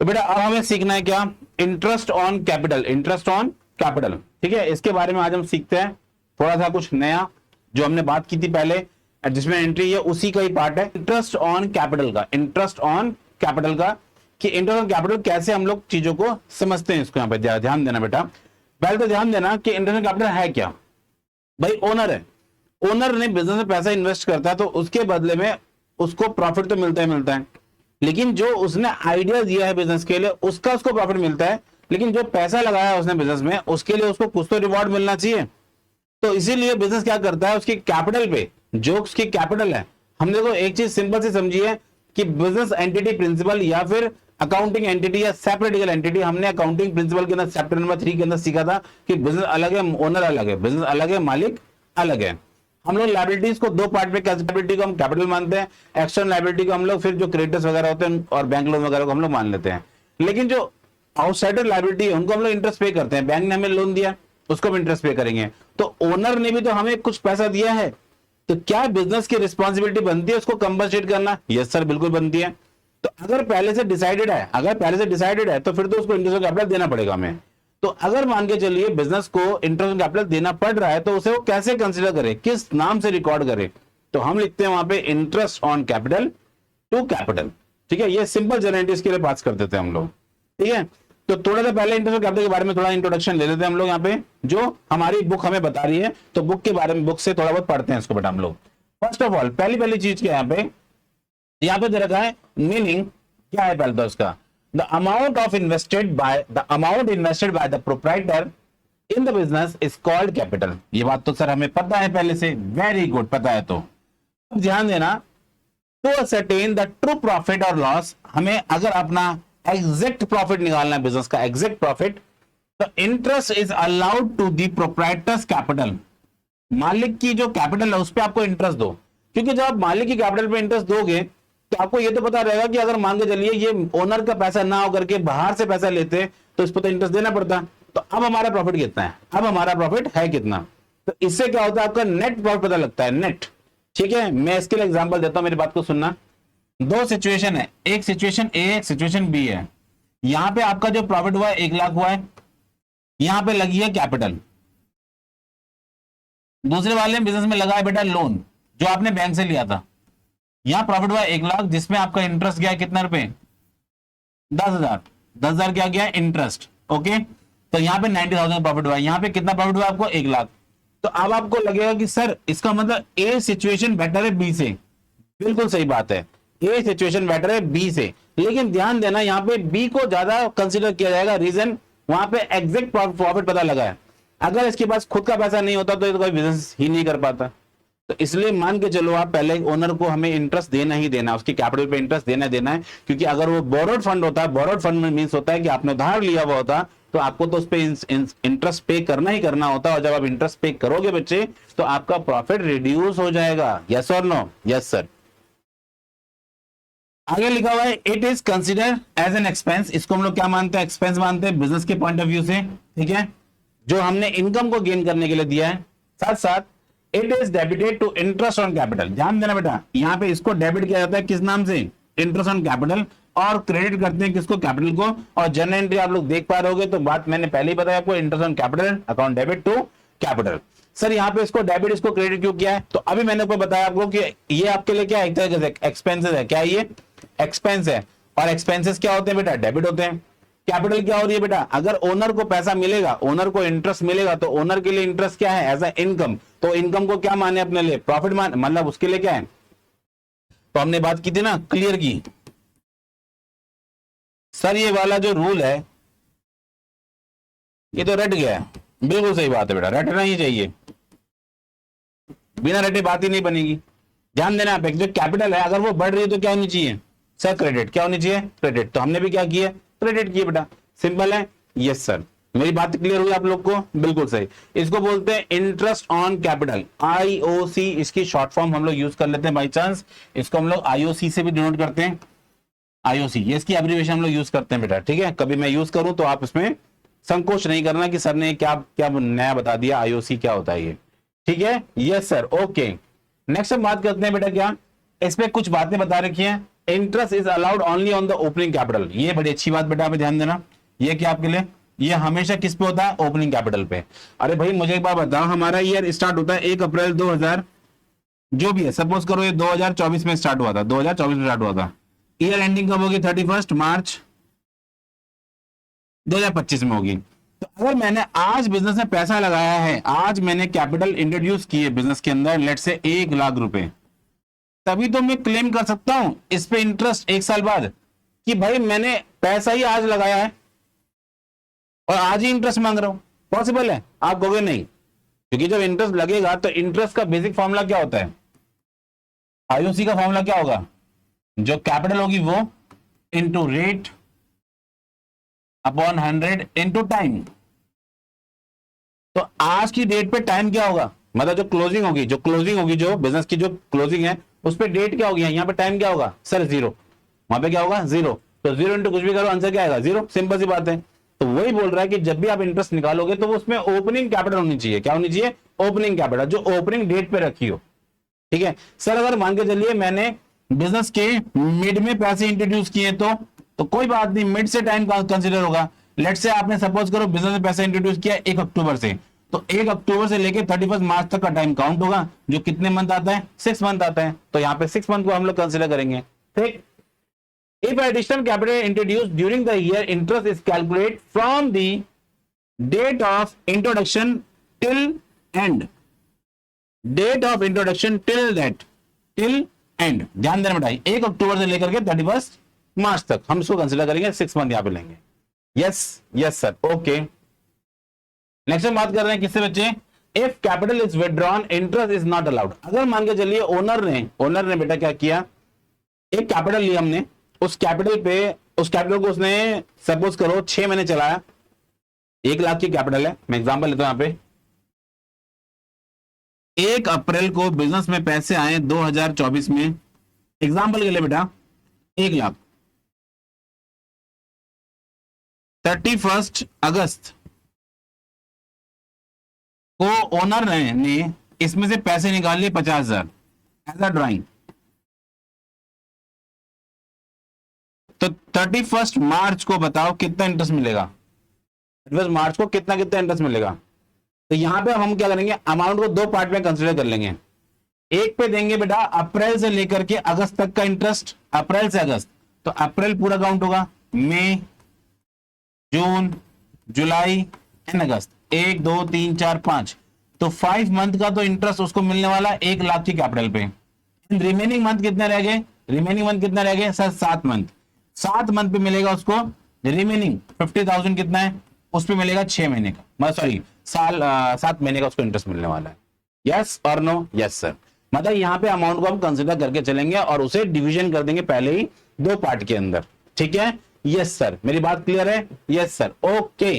तो बेटा अब हमें सीखना है क्या, interest on capital, interest on capital. ठीक है, इसके बारे में आज हम सीखते हैं थोड़ा सा कुछ नया, जो हमने बात की थी पहले एडजस्टमेंट एंट्री, ये उसी का ही पार्ट है, इंटरेस्ट ऑन कैपिटल का, इंटरेस्ट ऑन कैपिटल का, कि इंटरेस्ट ऑन कैपिटल कैसे हम लोग चीजों को समझते हैं। इसको यहाँ पे ध्यान देना बेटा, पहले तो ध्यान देना कि इंटरेस्ट ऑन कैपिटल है क्या। भाई ओनर है, ओनर ने बिजनेस में पैसा इन्वेस्ट करता है तो उसके बदले में उसको प्रॉफिट तो मिलता है, लेकिन जो उसने आइडिया दिया है बिजनेस के लिए उसका उसको प्रॉफिट मिलता है, लेकिन जो पैसा लगाया है उसने बिजनेस में उसके लिए उसको कुछ तो रिवॉर्ड मिलना चाहिए। तो इसीलिए बिजनेस क्या करता है, उसकी कैपिटल पे, जो उसकी कैपिटल है, हमने तो एक चीज सिंपल से समझी है कि बिजनेस एंटिटी प्रिंसिपल या फिर अकाउंटिंग एंटिटी या सेपरेट लीगल एंटिटी। हमने अकाउंटिंग प्रिंसिपल के अंदर चैप्टर नंबर 3 के अंदर सीखा था कि बिजनेस अलग है, ओनर अलग है, बिजनेस अलग है, मालिक अलग है। हम लोग लायबिलिटीज को दो पार्ट में, कैपेबिलिटी को हम कैपिटल मानते हैं, एक्सटर्नल लायबिलिटी को हम लोग फिर जो क्रेडिटर्स वगैरह होते हैं और बैंक लोन वगैरह को हम लोग मान लेते हैं। लेकिन जो आउटसाइडर लायबिलिटी है उनको हम लोग इंटरेस्ट पे करते हैं। बैंक ने हमें लोन दिया, उसको हम इंटरेस्ट पे करेंगे। तो ओनर ने भी तो हमें कुछ पैसा दिया है, तो क्या बिजनेस की रिस्पॉन्सिबिलिटी बनती है उसको कंपनसेट करना? यस सर, बिल्कुल बनती है। तो अगर पहले से डिसाइडेड है, तो फिर तो उसको इंटरेस्ट ऑन कैपिटल देना पड़ेगा हमें। तो अगर मान के चलिए बिजनेस को इंटरेस्ट ऑन कैपिटल देना पड़ रहा है तो उसे वो कैसे कंसीडर करे, किस नाम से रिकॉर्ड करे? तो हम लिखते हैं वहां पे interest on capital to capital. ठीक है, ये सिंपल जनरलिटीज के लिए पास कर देते हैं हम लोग। ठीक है, तो थोड़ा सा पहले इंटरेस्ट ऑन कैपिटल के बारे में थोड़ा इंट्रोडक्शन ले लेते हैं हम लोग यहाँ पे, जो हमारी बुक हमें बता रही है। तो बुक के बारे में, बुक से थोड़ा बहुत पढ़ते हैं इसको बेटा हम लोग। फर्स्ट ऑफ ऑल पहली चीज क्या यहाँ पे दे रखा है, मीनिंग क्या है पहले तो उसका, the amount invested by the proprietor in the business is called capital। ये बात तो सर हमें पता है पहले से, वेरी गुड, पता है। तो अब ध्यान देना, to ascertain the true profit or loss, हमें अगर अपना एग्जैक्ट प्रॉफिट निकालना है बिजनेस का, एग्जैक्ट प्रॉफिट, तो interest is allowed to the proprietor's capital. मालिक की जो कैपिटल है उस पर आपको इंटरेस्ट दो, क्योंकि जब आप मालिक की कैपिटल पे इंटरेस्ट दोगे तो आपको ये तो पता रहेगा कि अगर मान के चलिए ये ओनर का पैसा ना होकर के बाहर से पैसा लेते तो इस पर तो इंटरेस्ट देना पड़ता। तो अब हमारा प्रॉफिट कितना है, अब हमारा प्रॉफिट है कितना? तो इससे क्या होता है, आपका नेट प्रॉफिट पता लगता है, नेट। ठीक है, मैं इसके लिए एग्जांपल देता हूं, मेरी बात को सुनना। दो सिचुएशन है, एक सिचुएशन ए, एक सिचुएशन बी है। यहां पे आपका जो प्रॉफिट हुआ है 1 लाख हुआ है, यहां पे लगी है कैपिटल। दूसरे वाले बिजनेस में लगा है बेटा लोन, जो आपने बैंक से लिया था। यहां प्रॉफिट हुआ 1 लाख, जिसमें आपका इंटरेस्ट गया कितना रुपए, 10,000। 10,000 क्या गया, इंटरेस्ट। ओके, तो यहां पे 90,000 प्रॉफिट हुआ, यहां पे कितना प्रॉफिट हुआ आपको, 1 लाख। तो अब आपको लगेगा कि सर इसका मतलब ए सिचुएशन बेटर है बी से। बिल्कुल सही बात है, ए सिचुएशन बेटर है बी से, लेकिन ध्यान देना यहां पे बी को ज्यादा कंसीडर किया जाएगा। रीजन, वहां पे एग्जैक्ट प्रॉफिट पता लगा है। अगर इसके पास खुद का पैसा नहीं होता तो ये तो कोई बिजनेस ही नहीं कर पाता। तो इसलिए मान के चलो आप पहले ओनर को हमें इंटरेस्ट देना ही देना, उसकी कैपिटल पे इंटरेस्ट देना है, क्योंकि अगर वो बोरोड फंड होता है, बोरोड फंड में मींस होता है कि आपने उधार लिया हुआ होता, तो आपको तो उस पे इंटरेस्ट पे करना ही करना होता। और जब आप इंटरेस्ट पे करोगे बच्चे तो आपका प्रॉफिट रिड्यूस हो जाएगा। यस और नो? Yes sir. आगे लिखा हुआ है it is consider as an expense. इसको हम लोग क्या मानते हैं, एक्सपेंस मानते हैं बिजनेस के पॉइंट ऑफ व्यू से। ठीक है, जो हमने इनकम को गेन करने के लिए दिया है। साथ साथ it is debited to interest on capital. ध्यान देना बेटा, यहां पे इसको डेबिट किया जाता है किस नाम से, इंटरेस्ट ऑन कैपिटल, और क्रेडिट करते हैं किसको, कैपिटल को। और जनरल एंट्री आप लोग देख पा रहे होगे, तो बात मैंने पहले ही बताया आपको, interest on capital, account debit to capital. Sir यहाँ पे इसको डेबिट, इसको क्रेडिट क्यों किया है? तो अभी मैंने आपको बताया आपको कि ये आपके लिए क्या है, एक तरह से एक्सपेंसेस है। क्या ये एक्सपेंस है? और एक्सपेंसेस क्या होते हैं बेटा, डेबिट होते हैं। कैपिटल क्या हो रही है बेटा, अगर ओनर को पैसा मिलेगा, ओनर को इंटरेस्ट मिलेगा, तो ओनर के लिए इंटरेस्ट क्या है, एज ए इनकम। तो इनकम को क्या माने अपने लिए, प्रॉफिट मान, मतलब उसके लिए क्या है। तो हमने बात की थी ना, क्लियर की। सर ये वाला जो रूल है ये तो रट गया है। बिल्कुल सही बात है बेटा, रटना ही चाहिए, बिना रटे बात ही नहीं बनेगी। ध्यान देना आप, जो कैपिटल है अगर वो बढ़ रही है तो क्या होनी चाहिए सर, क्रेडिट। क्या होनी चाहिए, क्रेडिट। तो हमने भी क्या किया, क्रेडिट किए बेटा, सिंपल है। यस सर, मेरी बात क्लियर हुई आप लोग को? बिल्कुल सही। इसको बोलते हैं इंटरेस्ट ऑन कैपिटल, आईओसी। इसकी शॉर्ट फॉर्म हम लोग यूज कर लेते हैं बाई चांस, इसको हम लोग आईओसी से भी डिनोट करते हैं। आईओसी, ये इसकी एब्रिविएशन हम लोग यूज करते हैं बेटा। ठीक है, कभी मैं यूज करूं तो आप इसमें संकोच नहीं करना कि सर ने क्या क्या नया बता दिया, आईओसी क्या होता है ये। ठीक है, यस सर, ओके। नेक्स्ट हम बात करते हैं बेटा, क्या इस पे कुछ बातें बता रखी हैं, interest is allowed only on the opening capital. ये बड़ी अच्छी बात बेटा, आप ध्यान देना, ये क्या आपके लिए, ये हमेशा किस पे होता है, ओपनिंग कैपिटल पे। अरे भाई मुझे एक बात बताओ, हमारा ईयर स्टार्ट होता है 1 अप्रैल 2000 जो भी है, सपोज करो ये 2024 में स्टार्ट हुआ था, 2024 में स्टार्ट हुआ था, ईयर एंडिंग कब होगी, 31 मार्च 2025 में होगी। तो अगर मैंने आज बिजनेस में पैसा लगाया है, आज मैंने कैपिटल इंट्रोड्यूस की है बिजनेस के अंदर, लेट से 1 लाख रुपए, तभी तो मैं क्लेम कर सकता हूं इस पे इंटरेस्ट 1 साल बाद, कि भाई मैंने पैसा ही आज लगाया है और आज ही इंटरेस्ट मांग रहा हूं। पॉसिबल है? आप कहोगे नहीं, क्योंकि जब इंटरेस्ट लगेगा तो इंटरेस्ट का बेसिक फॉर्मूला क्या होता है, आईओसी का फॉर्मूला क्या होगा, जो कैपिटल होगी वो into rate upon 100 into time. तो आज की डेट पे टाइम क्या होगा, मतलब जो क्लोजिंग होगी, जो बिजनेस की जो क्लोजिंग है उस पे डेट क्या होगी, यहाँ पे टाइम क्या होगा सर, 0, वहां पे क्या होगा 0, तो 0 इंटू कुछ भी करो आंसर क्या आएगा 0, सिंपल सी बात है। तो वही बोल रहा है कि जब भी आप इंटरेस्ट निकालोगे तो वो उसमें ओपनिंग कैपिटल होनी चाहिए, क्या होनी चाहिए, ओपनिंग कैपिटल, जो ओपनिंग डेट पे रखी हो। ठीक है सर, अगर मान के चलिए मैंने बिजनेस के मिड में पैसे इंट्रोड्यूस किए तो कोई बात नहीं, मिड से टाइम कंसीडर होगा। लेट से आपने सपोज करो बिजनेस में पैसा इंट्रोड्यूस किया 1 अक्टूबर से, तो 1 अक्टूबर से लेके 31 मार्च तक का टाइम काउंट होगा, जो कितने मंथ आता है, 6 मंथ आता है, तो यहाँ पे 6 मंथ को हम लोग कंसीडर करेंगे। ठीक, if additional capital introduced during the year, interest is calculated from the date of introduction till end, date of introduction till that, till end, ध्यान देना बेटा, 1 अक्टूबर से लेकर के 31 मार्च तक हम इसको कंसीडर करेंगे, 6 मंथ यहाँ पे लेंगे। Yes yes sir, okay. Next हम बात कर रहे हैं किससे बच्चे, if capital is withdrawn interest is not allowed. अगर मान के चलिए ओनर ने बेटा क्या किया, एक कैपिटल लिया हमने, उस कैपिटल को उसने सपोज करो 6 महीने चलाया, 1 लाख की कैपिटल है, मैं एग्जांपल लेता हूं यहाँ पे, 1 अप्रैल को बिजनेस में पैसे आए 2024 में, एग्जांपल के लिए बेटा 1 लाख, 31 अगस्त को ओनर ने इसमें से पैसे निकाल लिए 50,000 एज अ ड्राइंग, तो 31 मार्च को बताओ कितना इंटरेस्ट मिलेगा, 31 मार्च को कितना इंटरेस्ट मिलेगा। तो यहां पे हम क्या करेंगे, अमाउंट को 2 पार्ट में कंसीडर कर लेंगे। एक पे देंगे बेटा अप्रैल से लेकर के अगस्त तक का इंटरेस्ट, अप्रैल से अगस्त, तो अप्रैल पूरा काउंट होगा, मई, जून, जुलाई एंड अगस्त, 1 2 3 4 5, तो 5 मंथ का तो इंटरेस्ट उसको मिलने वाला 1 लाख की कैपिटल पे। रिमेनिंग मंथ कितने रह गए, सर 7 मंथ, 7 मंथ पे मिलेगा उसको रिमेनिंग 50,000, कितना है उस पे मिलेगा 6 महीने का, सॉरी 7 महीने का उसको इंटरेस्ट मिलने वाला है। यस और नो, यस सर, मतलब यहाँ पे अमाउंट को हम कंसिडर करके चलेंगे और उसे डिवीजन कर देंगे पहले ही 2 पार्ट के अंदर। ठीक है, यस सर, मेरी बात क्लियर है, यस सर, ओके।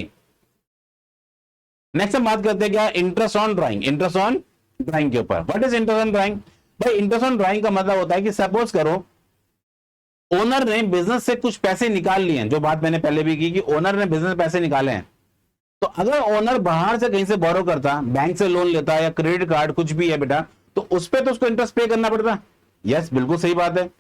नेक्स्ट हम बात करते हैं क्या, interest on drawing, interest on drawing के ऊपर। What is interest on drawing, भाई इंटरेस्ट ऑन ड्राइंग का मतलब होता है कि सपोज करो ओनर ने बिजनेस से कुछ पैसे निकाल लिए हैं, जो बात मैंने पहले भी की कि ओनर ने बिजनेस से पैसे निकाले हैं, तो अगर ओनर बाहर से कहीं से बोरो करता, बैंक से लोन लेता या क्रेडिट कार्ड कुछ भी है बेटा, तो उस पे तो उसको इंटरेस्ट पे करना पड़ता। यस, बिल्कुल सही बात है।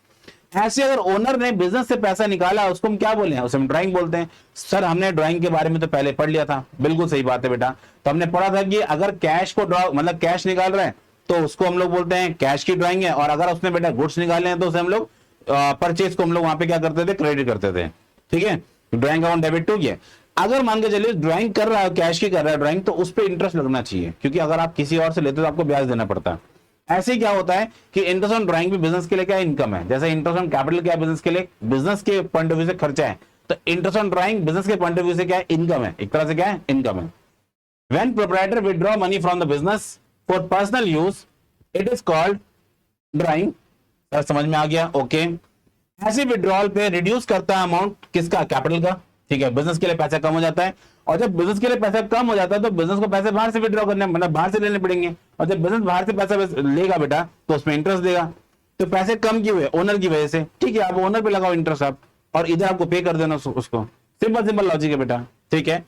ऐसे अगर ओनर ने बिजनेस से पैसा निकाला, उसको हम क्या बोले हैं, उसे हम ड्राइंग बोलते हैं। सर हमने ड्राइंग के बारे में तो पहले पढ़ लिया था, बिल्कुल सही बात है बेटा, तो हमने पढ़ा था कि अगर कैश को ड्रॉ मतलब कैश निकाल रहे हैं तो उसको हम लोग बोलते हैं कैश की ड्राइंग है, और अगर उसने बेटा गुड्स निकाले हैं तो उसे हम लोग परचेज को हम लोग वहां पे क्या करते थे, क्रेडिट करते थे। ठीक है, ड्राइंग अकाउंट डेबिट टू ये। अगर मान के चलिए ड्राइंग कर रहा है, कैश की कर रहा है ड्राइंग, तो उस पर इंटरेस्ट लगना चाहिए, क्योंकि अगर आप किसी और से लेते तो आपको ब्याज देना पड़ता है। ऐसे क्या होता है कि इंटरेस्ट ऑन ड्राइंग भी बिजनेस के लिए क्या इनकम है, जैसे इंटरेस्ट ऑन कैपिटल क्या बिजनेस के लिए, बिजनेस के पॉइंट ऑफ व्यू से खर्चा है, तो इंटरेस्ट ऑन ड्राइंग बिजनेस के पॉइंट ऑफ व्यू से क्या है, इनकम है, एक तरह से क्या है, इनकम है। When proprietor withdraw money from the business for personal use, it is called drawing. Sir समझ में आ गया, ओके। ऐसे विड्रॉल पे रिड्यूस करता है अमाउंट किसका, कैपिटल का। ठीक है, बिजनेस के लिए पैसा कम हो जाता है, और जब बिजनेस के लिए पैसा कम हो जाता है तो बिजनेस को पैसे बाहर से विड्रॉ करने, मतलब बाहर से लेने पड़ेंगे, और जब बिजनेस बाहर से पैसा लेगा बेटा तो उसमें इंटरेस्ट देगा। तो पैसे कम क्यों हुए, ओनर की वजह से। ठीक है, आप ओनर पे लगाओ इंटरेस्ट आप, और इधर आपको पे कर देना उसको, सिंपल लॉजिक है बेटा। ठीक है,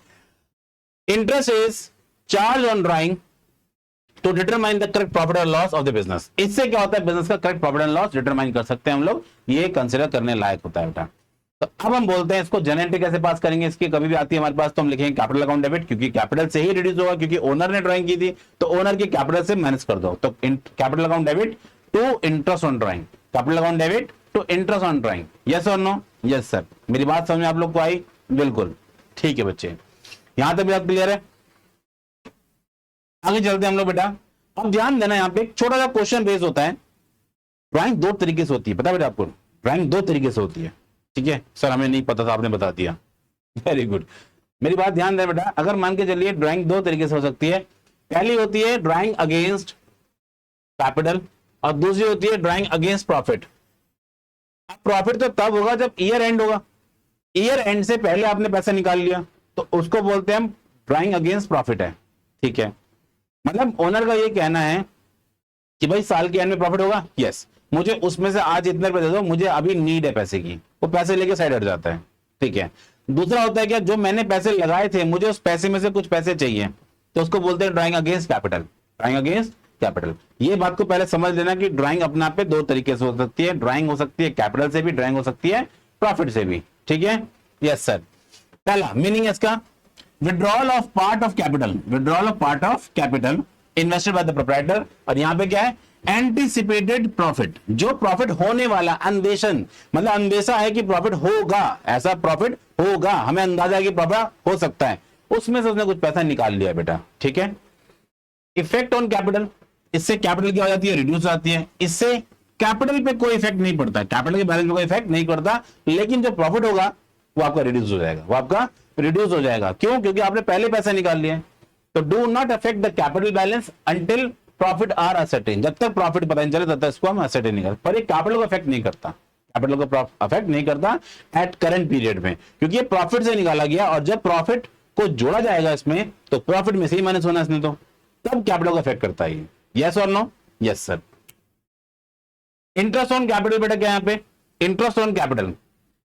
interest is charge on drawing to determine the correct profit और लॉस ऑफ द बिजनेस। इससे क्या होता है, बिजनेस का correct profit and loss determine कर सकते हैं हम लोग, ये कंसिडर करने लायक होता है बेटा। तो अब हम बोलते हैं इसको जनरल एंट्री कैसे पास करेंगे, इसकी कभी भी आती है हमारे पास तो हम लिखेंगे कैपिटल अकाउंट डेबिट, क्योंकि कैपिटल से ही रिड्यूस होगा, क्योंकि ओनर ने ड्राइंग की थी तो ओनर की कैपिटल से माइनस कर दो, तो capital account debit to interest on drawing, capital account debit to interest on drawing. Yes और नो? Yes sir. मेरी बात समझ में आप लोग को आई? बिल्कुल ठीक है बच्चे, यहां तक भी आप क्लियर है? आगे चलते हैं हम लोग बेटा। अब ध्यान देना, यहाँ पे एक छोटा सा क्वेश्चन रेज होता है। ड्राइंग दो तरीके से होती है, पता बेटा आपको? ड्राइंग दो तरीके से होती है, ठीक है सर, हमें नहीं पता था, आपने बता दिया, वेरी गुड। मेरी बात ध्यान दें बेटा, अगर मान के चलिए ड्राइंग दो तरीके से हो सकती है। पहली होती है ड्राइंग अगेंस्ट कैपिटल और दूसरी होती है ड्राइंग अगेंस्ट प्रॉफिट। प्रॉफिट तो तब होगा जब ईयर एंड होगा, ईयर एंड से पहले आपने पैसा निकाल लिया तो उसको बोलते हैं हम ड्राइंग अगेंस्ट प्रॉफिट है, ठीक है। मतलब ओनर का ये कहना है कि भाई साल के एंड में प्रॉफिट होगा, यस, मुझे उसमें से आज इतने रुपए दे दो, मुझे अभी नीड है पैसे की, वो पैसे लेके साइड हट जाता है, ठीक है। दूसरा होता है क्या, जो मैंने पैसे लगाए थे मुझे उस पैसे में से कुछ पैसे चाहिए, तो उसको बोलते हैं drawing against capital, drawing against capital. ये बात को पहले समझ लेना कि ड्राइंग अपने आप पे दो तरीके से हो सकती है, ड्राइंग हो सकती है कैपिटल से भी, ड्राइंग हो सकती है प्रॉफिट से भी, ठीक है। Yes sir. पहला मीनिंग इसका, withdrawal of part of capital, withdrawal of part of capital invested by the proprietor, और यहां पे क्या है, एंटीसिपेटेड प्रॉफिट, जो प्रॉफिट होने वाला, अन्वेषण मतलब अंदेशा है कि प्रॉफिट होगा, ऐसा प्रॉफिट होगा, हमें अंदाजा है कि प्रॉफिट हो सकता है, उसमें से उसने कुछ पैसा निकाल लिया बेटा, ठीक है। इफेक्ट ऑन कैपिटल, इससे कैपिटल क्या हो जाती है, रिड्यूस हो जाती है, इससे कैपिटल पे कोई इफेक्ट नहीं पड़ता, कैपिटल के बैलेंस में कोई इफेक्ट नहीं पड़ता, लेकिन जो प्रॉफिट होगा वो आपका रिड्यूस हो जाएगा, वो आपका रिड्यूस हो जाएगा। क्यों? क्योंकि आपने पहले पैसा निकाल लिया। तो do not affect the capital balance until profit are ascertain, जब तक प्रॉफिट पता नहीं चले तब तक इसको हम असर्टेन नहीं करते, पर ये कैपिटल को अफेक्ट नहीं करता, कैपिटल को अफेक्ट नहीं करता एट करंट पीरियड में, क्योंकि ये प्रॉफिट से निकाला गया, और जब प्रॉफिट को जोड़ा जाएगा इसमें तो प्रॉफिट में से ही माइनस होना इसने, तो तब कैपिटल को अफेक्ट करता है। यस और no? Yes sir. Interest on capital बेटा क्या है यहाँ पे, इंटरेस्ट ऑन कैपिटल,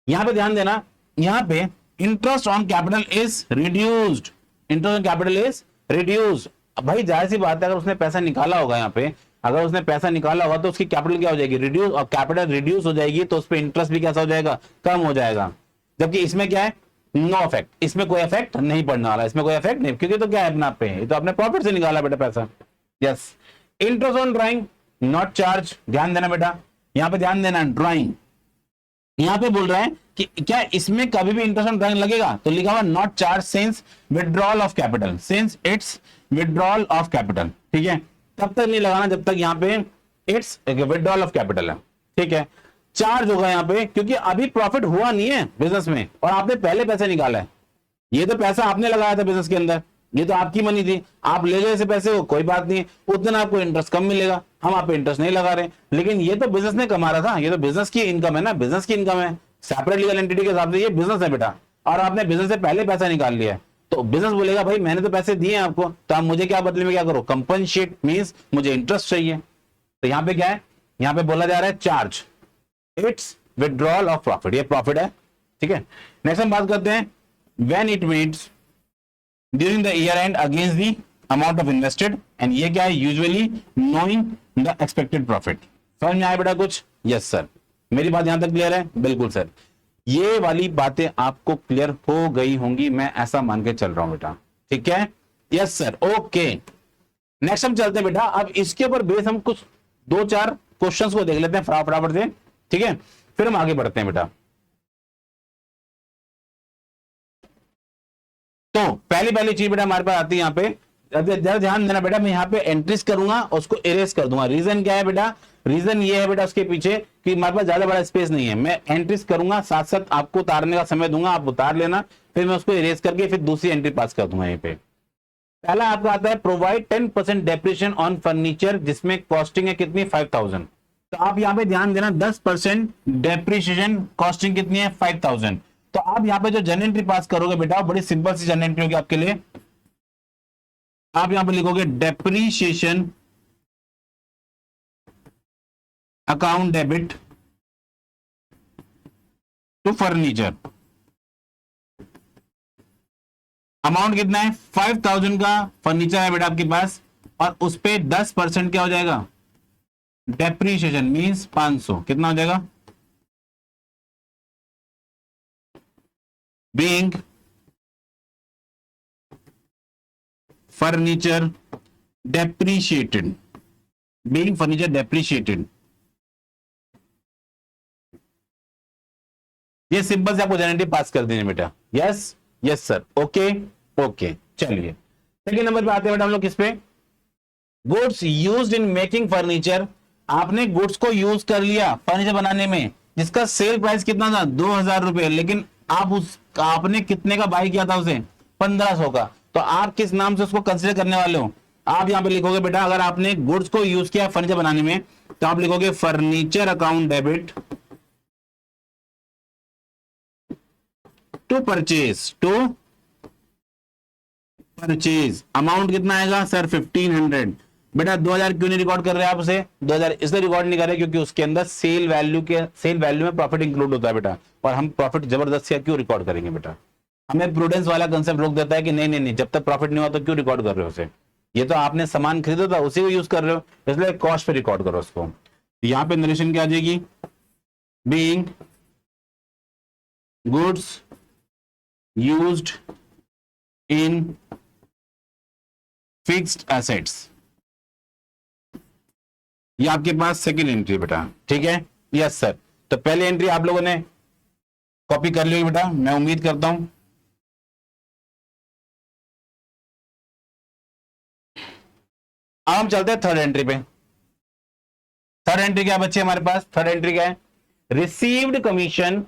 यहां पे ध्यान देना, यहां पे interest on capital is reduced, interest on capital is reduced. भाई जाहिर सी बात है, अगर उसने पैसा निकाला होगा, यहाँ पे अगर उसने पैसा निकाला होगा तो उसकी कैपिटल क्या हो जाएगी, रिड्यूस, और कैपिटल रिड्यूस हो जाएगी तो उस पर इंटरेस्ट भी कैसा हो जाएगा, कम हो जाएगा। जबकि इसमें क्या है, नो इफेक्ट, इसमें कोई इफेक्ट नहीं पड़ने वाला, इसमें कोई इफेक्ट नहीं, क्योंकि तो क्या है अपना पे, ये तो अपने प्रॉफिट से निकाला बेटा पैसा। Yes. Interest on drawing not charge, ध्यान देना बेटा, यहां पे ध्यान देना, ड्राइंग यहां पे बोल रहा है कि क्या इसमें कभी भी इंटरेस्ट ऑन ड्राइंग लगेगा, तो लिखा हुआ not charge since withdrawal of capital, since it's withdrawal of capital, ठीक है। तब तक नहीं लगाना जब तक यहाँ पे इट्स विड्रॉल ऑफ कैपिटल है, ठीक है। चार्ज होगा यहाँ पे क्योंकि अभी प्रॉफिट हुआ नहीं है बिजनेस में, और आपने पहले पैसे निकाला है, ये तो पैसा आपने लगाया था बिजनेस के अंदर, ये तो आपकी मनी थी, आप ले गए ऐसे पैसे, वो कोई बात नहीं है, उस दिन आपको इंटरेस्ट कम मिलेगा, हम आप पे इंटरेस्ट नहीं लगा रहे, लेकिन ये तो बिजनेस ने कमा रहा था, ये तो बिजनेस की इनकम है ना, बिजनेस की इनकम है, सेपरेट लीगल एंटिटी के हिसाब से ये बिजनेस है बेटा, और आपने बिजनेस से पहले पैसा निकाल लिया है, तो बिजनेस बोलेगा भाई मैंने तो पैसे दिए हैं आपको, तो आप मुझे क्या बदले में क्या करो, कंपनसेट, मींस मुझे इंटरेस्ट चाहिए। तो यहाँ पे क्या है, यहाँ पे बोला जा रहा है charge, it's withdrawal of profit, ये प्रॉफिट है, ठीक है। नेक्स्ट हम बात करते हैं, when it meets during the year and against the amount of invested, and ये क्या है, usually knowing the expected profit. समझ में आया बेटा कुछ? Yes sir. मेरी बात यहां तक क्लियर है? बिल्कुल सर, ये वाली बातें आपको क्लियर हो गई होंगी, मैं ऐसा मान के चल रहा हूं बेटा, ठीक है। Yes sir, okay. नेक्स्ट हम चलते हैं बेटा, अब इसके ऊपर बेस हम कुछ दो चार क्वेश्चंस को देख लेते हैं फटाफट से, ठीक है, फिर हम आगे बढ़ते हैं बेटा। तो पहली चीज बेटा हमारे पास आती है यहाँ पे, ध्यान देना बेटा, मैं यहाँ पे एंट्रीज करूंगा और उसको इरेज कर दूंगा। रीजन क्या है बेटा, रीजन ये है बेटा उसके पीछे कि हमारे पास ज्यादा बड़ा स्पेस नहीं है, मैं एंट्रीज करूंगा, साथ साथ आपको उतारने का समय दूंगा, आप उतार लेना, फिर मैं उसको इरेज करके फिर दूसरी एंट्री पास कर दूंगा। यहाँ पे पहला आपका आता है, प्रोवाइड 10% डेप्रिसिएशन ऑन फर्नीचर, जिसमें कॉस्टिंग है कितनी, 5000। तो आप यहाँ पे ध्यान देना, 10% डेप्रिसिएशन, कॉस्टिंग कितनी है, 5000। तो आप यहाँ पे जो जनरल एंट्री पास करोगे बेटा, बड़ी सिंपल सी जनरल एंट्री होगी आपके लिए। आप यहां पर लिखोगे depreciation account debit to furniture, amount कितना है, 5000 का फर्नीचर है बेटा आपके पास, और उस पे 10% क्या हो जाएगा, डेप्रीशिएशन मींस 500, कितना हो जाएगा, बीइंग फर्नीचर डेप्रीशिएटेड, बीइंग फर्नीचर डेप्रीशिएटेड। ये सिंपल से आपको जनरेटिव पास कर देंगे बेटा, yes yes sir, okay okay. चलिए सेकेंड नंबर पे आते हैं बेटा हम लोग किस पे, goods used in making furniture. आपने गुड्स को यूज कर लिया फर्नीचर बनाने में, जिसका सेल प्राइस कितना था, 2000 रुपए, लेकिन आपने कितने का बाई किया था उसे, 1500 का। तो आप किस नाम से उसको कंसिडर करने वाले हो, आप यहां पे लिखोगे बेटा, अगर आपने गुड्स को यूज किया फर्नीचर बनाने में तो आप लिखोगे furniture account debit to purchase. Amount कितना आएगा सर, 1500। बेटा 2000 क्यों नहीं रिकॉर्ड कर रहे हैं आप उसे, 2000 इसलिए रिकॉर्ड नहीं कर रहे क्योंकि उसके अंदर सेल वैल्यू में प्रॉफिट इंक्लूड होता है बेटा, और हम प्रॉफिट जबरदस्ती क्यों रिकॉर्ड करेंगे बेटा, हमें प्रूडेंस वाला कंसेप्ट रोक देता है कि नहीं नहीं नहीं, जब तक प्रॉफिट नहीं हुआ तो क्यों रिकॉर्ड कर रहे हो उसे, ये तो आपने सामान खरीदा था उसी को यूज कर रहे हो, इसलिए कॉस्ट पे रिकॉर्ड करो उसको। यहां पे नरेशन क्या आ जाएगी, being goods used in fixed assets, ये आपके पास सेकेंड एंट्री बेटा, ठीक है, यस सर। तो पहली एंट्री आप लोगों ने कॉपी कर ली बेटा, मैं उम्मीद करता हूं। अब हम चलते हैं थर्ड एंट्री पे। थर्ड एंट्री क्या बच्चे हमारे पास, थर्ड एंट्री क्या है, received commission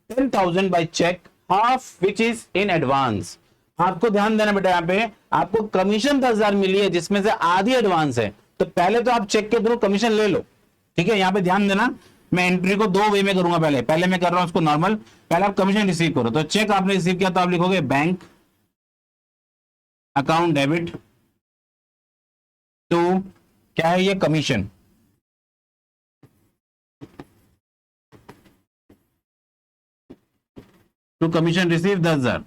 10,000 by cheque, half which is in advance. आपको ध्यान देना बेटा, यहां पे आपको कमीशन 10,000 मिली है जिसमें से आधी एडवांस है, तो पहले तो आप चेक के थ्रू कमीशन ले लो, ठीक है। यहां पे ध्यान देना, मैं एंट्री को दो वे में करूंगा, पहले मैं कर रहा हूं उसको नॉर्मल, पहले आप कमीशन रिसीव करो। तो चेक आपने रिसीव किया तो आप लिखोगे बैंक अकाउंट डेबिट टू, क्या है ये, commission, to commission receive 10,000।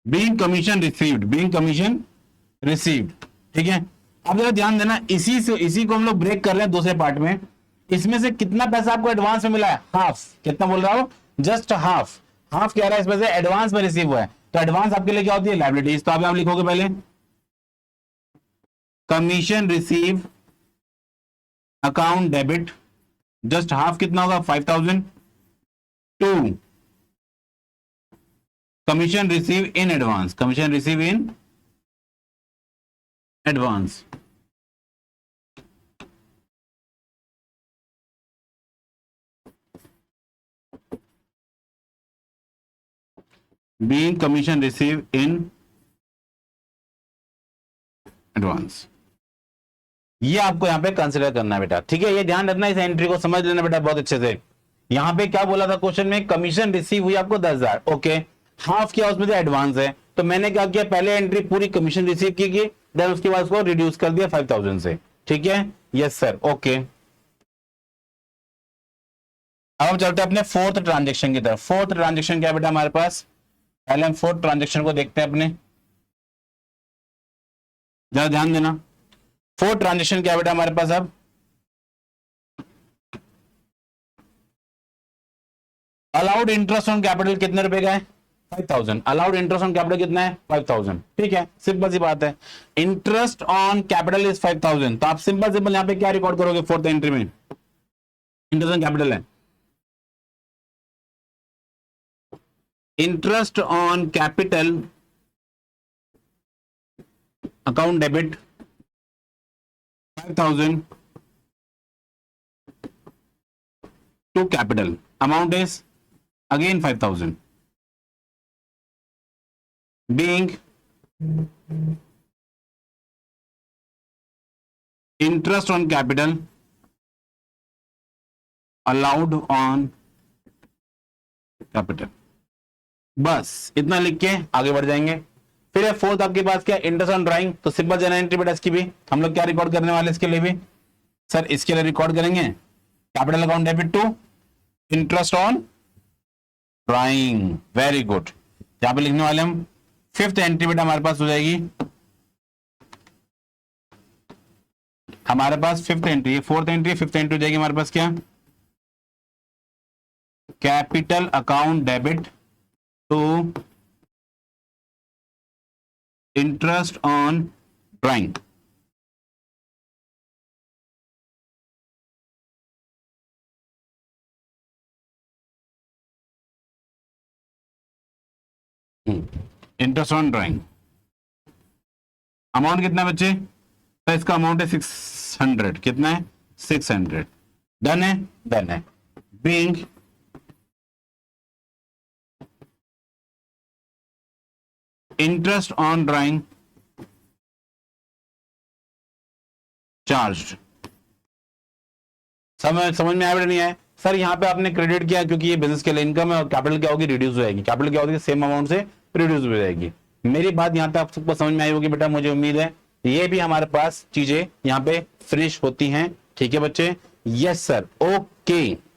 Being commission received, ठीक है। अब जरा ध्यान देना, इसी को हम लोग ब्रेक कर रहे हैं दूसरे पार्ट में। इसमें से कितना पैसा आपको एडवांस में मिला है, हाफ, कितना बोल रहा हूं, जस्ट हाफ, हाफ कह रहा है इसमें से एडवांस में रिसीव हुआ है। तो एडवांस आपके लिए क्या होती है, लायबिलिटीज। तो आप लिखोगे पहले commission receive account debit, just half कितना होगा, 5,000 to commission receive in advance, commission receive in advance. Being commission receive in advance, ये आपको यहां पे कंसिडर करना है बेटा, ठीक है। ये ध्यान रखना, इस एंट्री को समझ लेना बेटा बहुत अच्छे से। यहां पे क्या बोला था क्वेश्चन में, कमीशन रिसीव हुई आपको 10,000, ओके, हाफ किया उसमें से एडवांस है, तो मैंने क्या किया, पहले एंट्री पूरी कमीशन रिसीव की, देन उसके बाद उसको रिड्यूस कर दिया 5,000 से, ठीक है, यस सर, ओके। अब हम चलते हैं अपने फोर्थ ट्रांजेक्शन की तरफ। फोर्थ ट्रांजेक्शन क्या है बेटा हमारे पास, पहले हम फोर्थ ट्रांजेक्शन को देखते हैं अपने, जरा ध्यान देना। फोर्थ ट्रांजेक्शन क्या है बेटा हमारे पास, अब अलाउड इंटरेस्ट ऑन कैपिटल कितने रुपए का है, 5,000। अलाउड इंटरेस्ट ऑन कैपिटल कितना है, 5,000, ठीक है, सिंपल सी बात है। इंटरेस्ट ऑन कैपिटल इज 5,000, तो आप सिंपल यहां पे क्या रिकॉर्ड करोगे, फोर्थ एंट्री में इंटरेस्ट ऑन कैपिटल है, interest on capital account debit 5,000 to capital, amount is again 5,000, being interest on capital allowed on capital। बस इतना लिख के आगे बढ़ जाएंगे। फिर है फोर्थ आपके पास क्या, इंटरेस्ट ऑन ड्राइंग, तो सिंपल जनरल एंट्री बेटा इसकी भी हम लोग क्या रिकॉर्ड करने वाले, इसके लिए भी सर इसके लिए रिकॉर्ड करेंगे capital account debit to interest on drawing, very good. यहां पे लिखने वाले हम फिफ्थ एंट्री बेटा हमारे पास हो जाएगी, हमारे पास fifth entry, fourth entry, fifth entry हो जाएगी हमारे पास क्या, capital account debit to interest on drawing. Interest on drawing amount कितना है बच्चे, तो इसका अमाउंट है 600, कितना है 600, डन है, डन है। Being interest on drawing charge, समझ में आया बेटा नहीं आया सर? यहाँ पे आपने क्रेडिट किया क्योंकि ये बिजनेस के लिए इनकम है, और कैपिटल क्या होगी, रिड्यूस हो जाएगी, कैपिटल क्या होगी, सेम अमाउंट से रिड्यूस हो जाएगी। मेरी बात यहाँ पे आप सबको समझ में आई होगी बेटा, मुझे उम्मीद है। ये भी हमारे पास चीजें यहाँ पे फिनिश होती हैं, ठीक है बच्चे? Yes sir, okay.